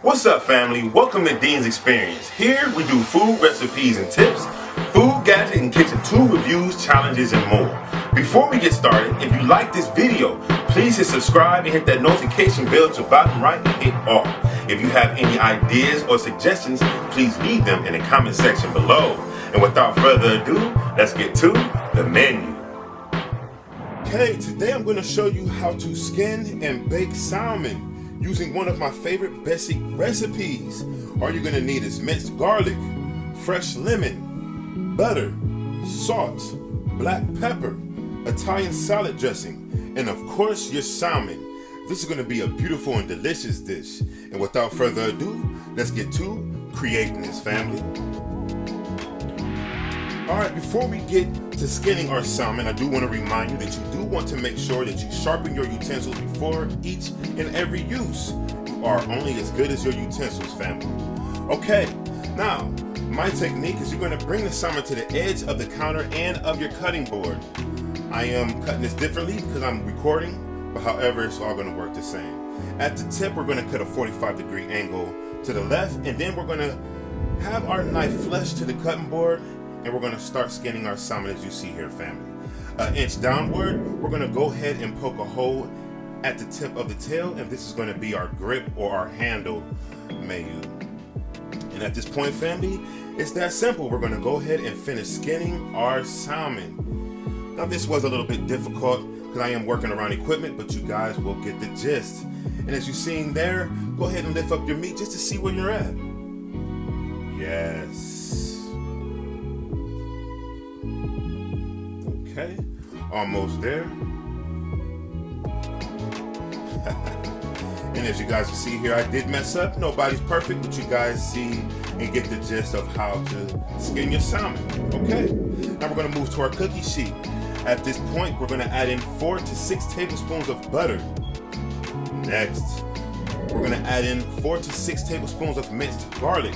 What's up, family? Welcome to Ddins Xperience. Here we do food recipes and tips, food gadget and kitchen tool reviews, challenges, and more. Before we get started, if you like this video, please hit subscribe and hit that notification bell to the bottom right and hit all. If you have any ideas or suggestions, please leave them in the comment section below. And without further ado, let's get to the menu. Okay, today I'm going to show you how to skin and bake salmon using one of my favorite basic recipes. All you're going to need is minced garlic, fresh lemon, butter, salt, black pepper, Italian salad dressing, and of course your salmon. This is going to be a beautiful and delicious dish. And without further ado, let's get to creating this, family. Alright, before we get to skinning our salmon, I do want to remind you that you do want to make sure that you sharpen your utensils before each and every use. You are only as good as your utensils, family. Okay, now, my technique is you're going to bring the salmon to the edge of the counter and of your cutting board. I am cutting this differently because I'm recording, but however, it's all going to work the same. At the tip, we're going to cut a 45-degree angle to the left, and then we're going to have our knife flush to the cutting board, and we're going to start skinning our salmon as you see here, family. An inch downward, we're going to go ahead and poke a hole at the tip of the tail, and this is going to be our grip or our handle menu. And at this point, family, it's that simple. We're going to go ahead and finish skinning our salmon. Now, this was a little bit difficult because I am working around equipment, but you guys will get the gist. And as you've seen there, go ahead and lift up your meat just to see where you're at. Yes. Okay, almost there. And as you guys can see here, I did mess up. Nobody's perfect, but you guys see and get the gist of how to skin your salmon. Okay, now we're going to move to our cookie sheet. At this point, we're going to add in 4 to 6 tablespoons of butter. Next, we're going to add in 4 to 6 tablespoons of minced garlic.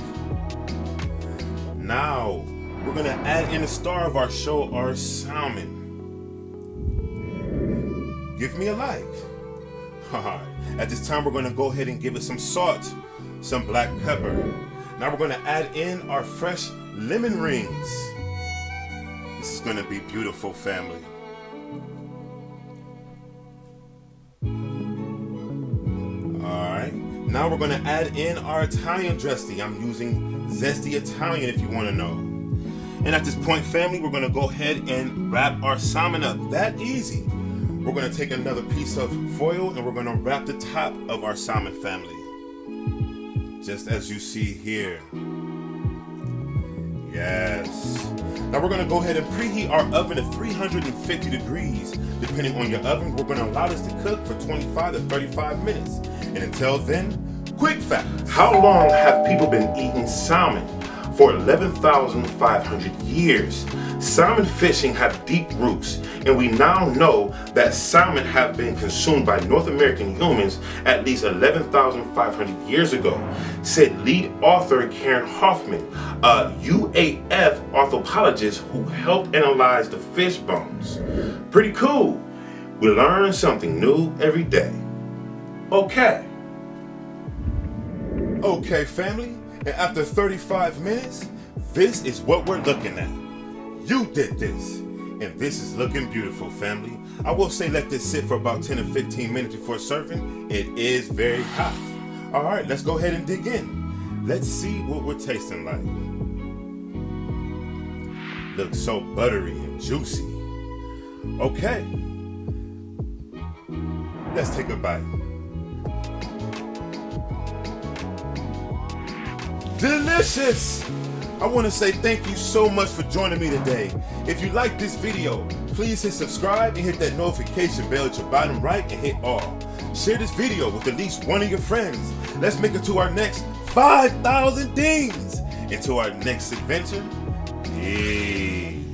Now, we're going to add in the star of our show, our salmon. Give me a like. Alright, at this time we're going to go ahead and give it some salt, some black pepper. Now we're going to add in our fresh lemon rings. This is going to be beautiful, family. Alright, now we're going to add in our Italian dressing. I'm using zesty Italian if you want to know. And at this point, family, we're going to go ahead and wrap our salmon up. That easy. We're going to take another piece of foil and we're going to wrap the top of our salmon, family. Just as you see here. Yes. Now we're going to go ahead and preheat our oven to 350 degrees. Depending on your oven, we're going to allow this to cook for 25 to 35 minutes. And until then, quick fact. How long have people been eating salmon? For 11,500 years. Salmon fishing have deep roots, and we now know that salmon have been consumed by North American humans at least 11,500 years ago, said lead author Karen Hoffman, a UAF anthropologist who helped analyze the fish bones. Pretty cool. We learn something new every day. Okay, family. And after 35 minutes, this is what we're looking at. You did this, and this is looking beautiful, family. I will say let this sit for about 10 to 15 minutes before serving. It is very hot. All right, let's go ahead and dig in. Let's see what we're tasting like. Looks so buttery and juicy. Okay, let's take a bite. Delicious! I want to say thank you so much for joining me today. If you like this video, please hit subscribe and hit that notification bell at your bottom right and hit all. Share this video with at least one of your friends. Let's make it to our next 5,000 Ddins. Until our next adventure, peace.